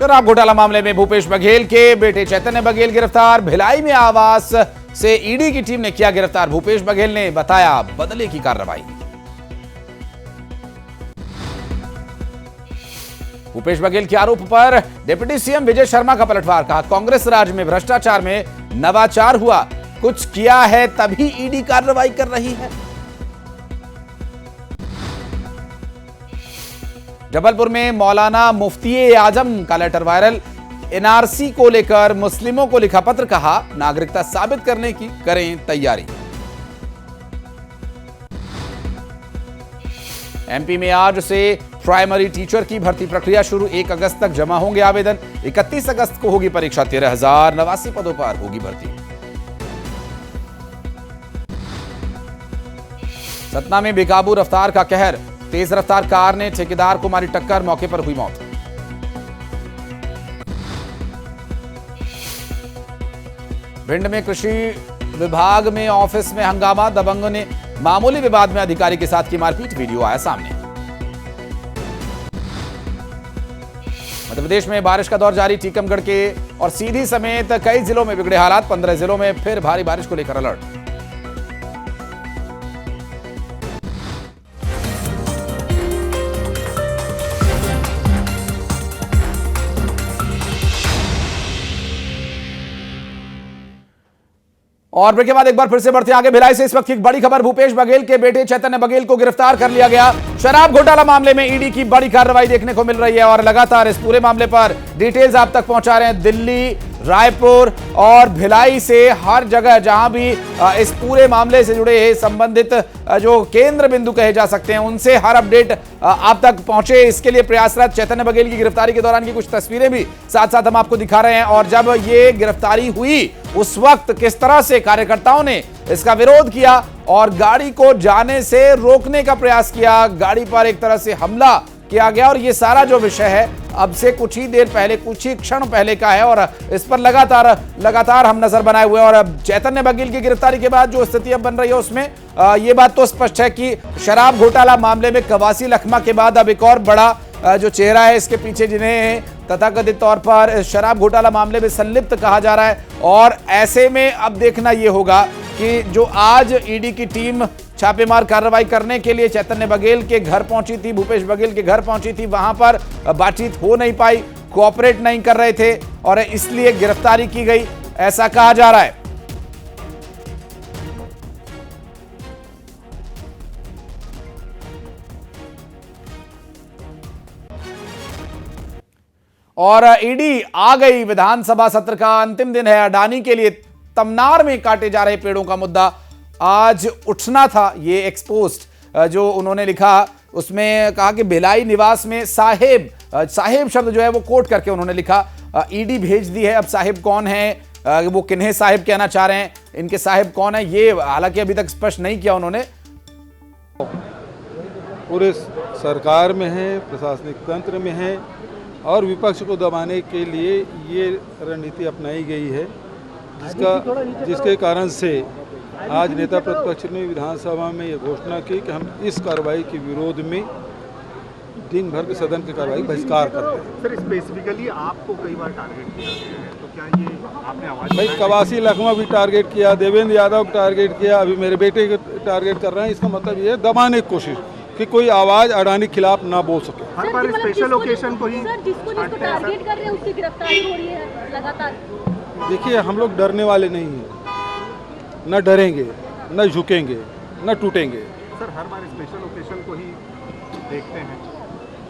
शराब घोटाला मामले में भूपेश बघेल के बेटे चैतन्य बघेल गिरफ्तार। भिलाई में आवास से ईडी की टीम ने किया गिरफ्तार। भूपेश बघेल ने बताया बदले की कार्रवाई। भूपेश बघेल के आरोप पर डिप्टी सीएम विजय शर्मा का पलटवार। कहा कांग्रेस राज में भ्रष्टाचार में नवाचार हुआ, कुछ किया है तभी ईडी कार्रवाई कर रही है। जबलपुर में मौलाना मुफ्ती आजम का लेटर वायरल। एनआरसी को लेकर मुस्लिमों को लिखा पत्र। कहा नागरिकता साबित करने की करें तैयारी। एमपी में आज से प्राइमरी टीचर की भर्ती प्रक्रिया शुरू। 1 अगस्त तक जमा होंगे आवेदन। 31 अगस्त को होगी परीक्षा। 13,089 पदों पर होगी भर्ती। सतना में बेकाबू रफ्तार का कहर। तेज रफ्तार कार ने ठेकेदार को मारी टक्कर, मौके पर हुई मौत। भिंड में कृषि विभाग में ऑफिस में हंगामा। दबंगों ने मामूली विवाद में अधिकारी के साथ की मारपीट, वीडियो आया सामने। मध्य प्रदेश में बारिश का दौर जारी। टीकमगढ़ के और सीधी समेत कई जिलों में बिगड़े हालात। 15 जिलों में फिर भारी बारिश को लेकर अलर्ट। और ब्रेक के बाद एक बार फिर से बढ़ते आगे। भिलाई से इस वक्त की एक बड़ी खबर। भूपेश बघेल के बेटे चैतन्य बघेल को गिरफ्तार कर लिया गया। शराब घोटाला मामले में ईडी की बड़ी कार्रवाई देखने को मिल रही है और लगातार इस पूरे मामले पर डिटेल्स आप तक पहुंचा रहे हैं। दिल्ली, रायपुर और भिलाई से हर जगह जहां भी इस पूरे मामले से जुड़े संबंधित जो केंद्र बिंदु कहे जा सकते हैं, उनसे हर अपडेट आप तक पहुंचे, इसके लिए प्रयासरत। चैतन्य बघेल की गिरफ्तारी के दौरान की कुछ तस्वीरें भी साथ साथ हम आपको दिखा रहे हैं। और जब ये गिरफ्तारी हुई उस वक्त किस तरह से कार्यकर्ताओं ने इसका विरोध किया और गाड़ी को जाने से रोकने का प्रयास किया, गाड़ी पर एक तरह से हमला किया गया। और ये सारा जो विषय है अब से कुछ ही देर पहले, कुछ ही क्षण पहले का है और इस पर लगातार हम नजर बनाए हुए हैं। और अब चैतन्य बघेल की गिरफ्तारी के बाद जो स्थिति अब बन रही है उसमें ये बात तो स्पष्ट है कि शराब घोटाला मामले में कवासी लखमा के बाद अब एक और बड़ा जो चेहरा है इसके पीछे, जिन्हें तथाकथित तौर पर शराब घोटाला मामले में संलिप्त कहा जा रहा है। और ऐसे में अब देखना यह होगा कि जो आज ईडी की टीम छापेमार कार्रवाई करने के लिए चैतन्य बघेल के घर पहुंची थी, भूपेश बघेल के घर पहुंची थी, वहां पर बातचीत हो नहीं पाई, कोऑपरेट नहीं कर रहे थे और इसलिए गिरफ्तारी की गई, ऐसा कहा जा रहा है। और ईडी आ गई। विधानसभा सत्र का अंतिम दिन है। अडानी के लिए तमनार में काटे जा रहे पेड़ों का मुद्दा आज उठना था। ये एक्सपोस्ट जो उन्होंने लिखा उसमें कहा कि भिलाई निवास में साहेब शब्द जो है वो कोट करके उन्होंने लिखा। ईडी भेज दी है। अब साहिब कौन है, वो किन्हें साहिब कहना चाह रहे हैं, इनके साहिब कौन है, ये हालांकि अभी तक स्पष्ट नहीं किया उन्होंने। पूरे सरकार में है, प्रशासनिक तंत्र में है और विपक्ष को दबाने के लिए ये रणनीति अपनाई गई है, जिसके कारण से आज नेता प्रतिपक्ष ने विधानसभा में ये घोषणा की कि हम इस कार्रवाई के विरोध में दिन भर के सदन की कार्रवाई बहिष्कार करते हैं। सर, स्पेसिफिकली आपको कई बार टारगेट किया गया है, तो क्या ये आपने आवाज भाई कवासी लखमा भी टारगेट किया, देवेंद्र यादव को टारगेट किया, अभी मेरे बेटे को टारगेट कर रहे हैं। इसका मतलब ये दबाने की कोशिश कि कोई आवाज अडानी के खिलाफ ना बोल सके। हर बार स्पेशल ओकेजन को ही जिसको टारगेट कर रहे हैं उसकी गिरफ्तारी हो रही है लगातार। देखिए, हम लोग डरने वाले नहीं हैं, न डरेंगे, न झुकेंगे, न टूटेंगे। सर, हर बार स्पेशल ओकेजन को ही देखते हैं।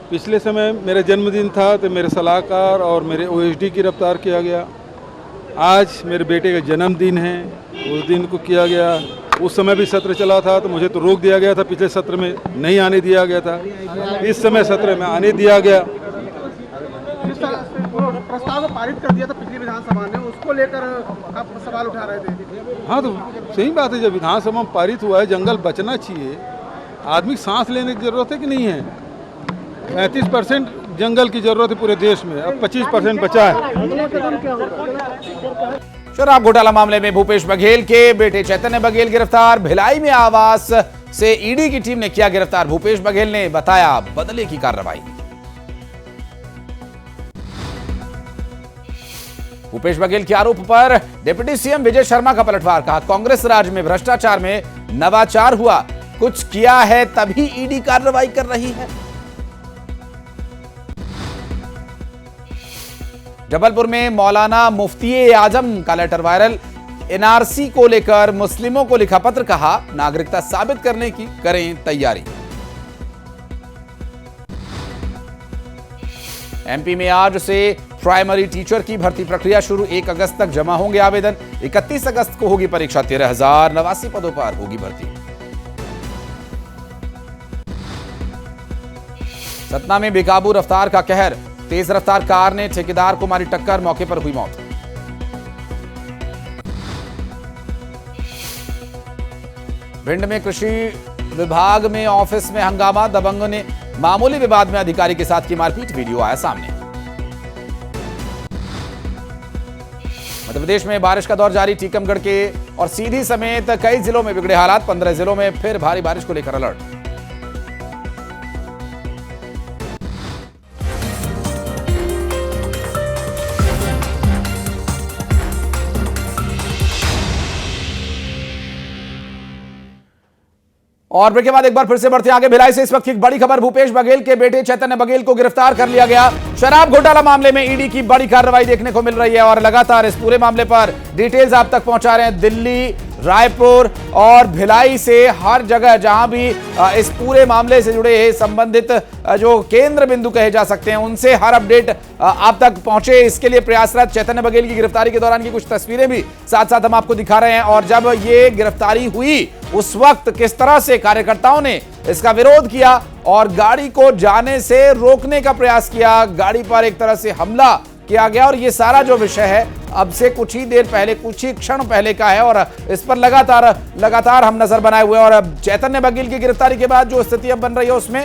पिछले समय मेरा जन्मदिन था तो मेरे सलाहकार और मेरे ओएसडी गिरफ्तार किया गया। आज मेरे बेटे का जन्मदिन है, उस दिन को किया गया। उस समय भी सत्र चला था तो मुझे तो रोक दिया गया था, पिछले सत्र में नहीं आने दिया गया था, इस समय सत्र में आने दिया गया। जिस तरह से प्रस्ताव पारित कर दिया था पिछली विधानसभा ने, उसको लेकर आप सवाल उठा रहे थे। हाँ, तो सही बात है, जब विधानसभा में पारित हुआ है, जंगल बचना चाहिए, आदमी सांस लेने की जरूरत है कि नहीं है। 35% जंगल की जरूरत है पूरे देश में, अब 25% बचा है। शराब घोटाला मामले में भूपेश बघेल के बेटे चैतन्य बघेल गिरफ्तार। भिलाई में आवास से ईडी की टीम ने किया गिरफ्तार। भूपेश बघेल ने बताया बदले की कार्रवाई। भूपेश बघेल के आरोप पर डिप्टी सीएम विजय शर्मा का पलटवार। कहा कांग्रेस राज में भ्रष्टाचार में नवाचार हुआ, कुछ किया है तभी ईडी कार्रवाई कर रही है। जबलपुर में मौलाना मुफ्ती आजम का लेटर वायरल। एनआरसी को लेकर मुस्लिमों को लिखा पत्र। कहा नागरिकता साबित करने की करें तैयारी। एमपी में आज से प्राइमरी टीचर की भर्ती प्रक्रिया शुरू। 1 अगस्त तक जमा होंगे आवेदन। 31 अगस्त को होगी परीक्षा। 13,089 पदों पर होगी भर्ती। सतना में बेकाबू रफ्तार का कहर। तेज रफ्तार कार ने ठेकेदार को मारी टक्कर, मौके पर हुई मौत। भिंड में कृषि विभाग में ऑफिस में हंगामा। दबंगों ने मामूली विवाद में अधिकारी के साथ की मारपीट, वीडियो आया सामने। मध्य प्रदेश में बारिश का दौर जारी। टीकमगढ़ के और सीधी समेत कई जिलों में बिगड़े हालात। 15 जिलों में फिर भारी बारिश को लेकर अलर्ट। और ब्रेक के बाद एक बार फिर से बढ़ते आगे। भिलाई से इस वक्त की बड़ी खबर। भूपेश बघेल के बेटे चैतन्य बघेल को गिरफ्तार कर लिया गया। शराब घोटाला मामले में ईडी की बड़ी कार्रवाई देखने को मिल रही है और लगातार इस पूरे मामले पर डिटेल्स आप तक पहुंचा रहे हैं। दिल्ली, रायपुर और भिलाई से हर जगह जहां भी इस पूरे मामले से जुड़े संबंधित जो केंद्र बिंदु कहे जा सकते हैं, उनसे हर अपडेट आप तक पहुंचे, इसके लिए प्रयासरत। चैतन्य बघेल की गिरफ्तारी के दौरान की कुछ तस्वीरें भी साथ साथ हम आपको दिखा रहे हैं। और जब ये गिरफ्तारी हुई उस वक्त किस तरह से कार्यकर्ताओं ने इसका विरोध किया और गाड़ी को जाने से रोकने का प्रयास किया, गाड़ी पर एक तरह से हमला किया गया। और ये सारा जो विषय है अब से कुछ ही देर पहले, कुछ ही क्षण पहले का है और इस पर लगातार हम नजर बनाए हुए हैं। और अब चैतन्य बघेल की गिरफ्तारी के बाद जो स्थिति अब बन रही है उसमें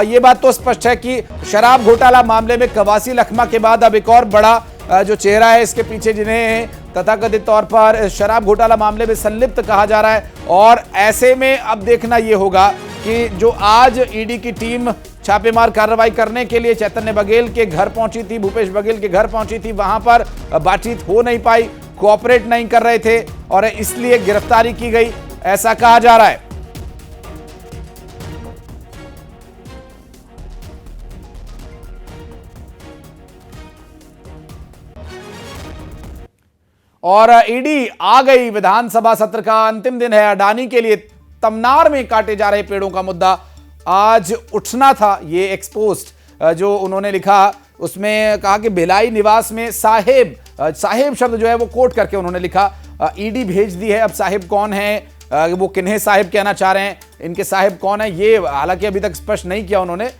ये बात तो स्पष्ट है कि शराब घोटाला मामले में कवासी लखमा के बाद अब एक और बड़ा जो चेहरा है इसके पीछे, जिन्हें तथाकथित तौर पर शराब घोटाला मामले में संलिप्त कहा जा रहा है। और ऐसे में अब देखना यह होगा कि जो आज ईडी की टीम छापेमार कार्रवाई करने के लिए चैतन्य बघेल के घर पहुंची थी, भूपेश बघेल के घर पहुंची थी, वहां पर बातचीत हो नहीं पाई, कोऑपरेट नहीं कर रहे थे और इसलिए गिरफ्तारी की गई, ऐसा कहा जा रहा है। और ईडी आ गई। विधानसभा सत्र का अंतिम दिन है। अडानी के लिए तमनार में काटे जा रहे पेड़ों का मुद्दा आज उठना था। ये एक्सपोस्ट जो उन्होंने लिखा उसमें कहा कि भिलाई निवास में साहेब शब्द जो है वो कोट करके उन्होंने लिखा। ईडी भेज दी है। अब साहिब कौन है, वो किन्हें साहिब कहना चाह रहे हैं, इनके साहिब कौन है, ये हालांकि अभी तक स्पष्ट नहीं किया उन्होंने।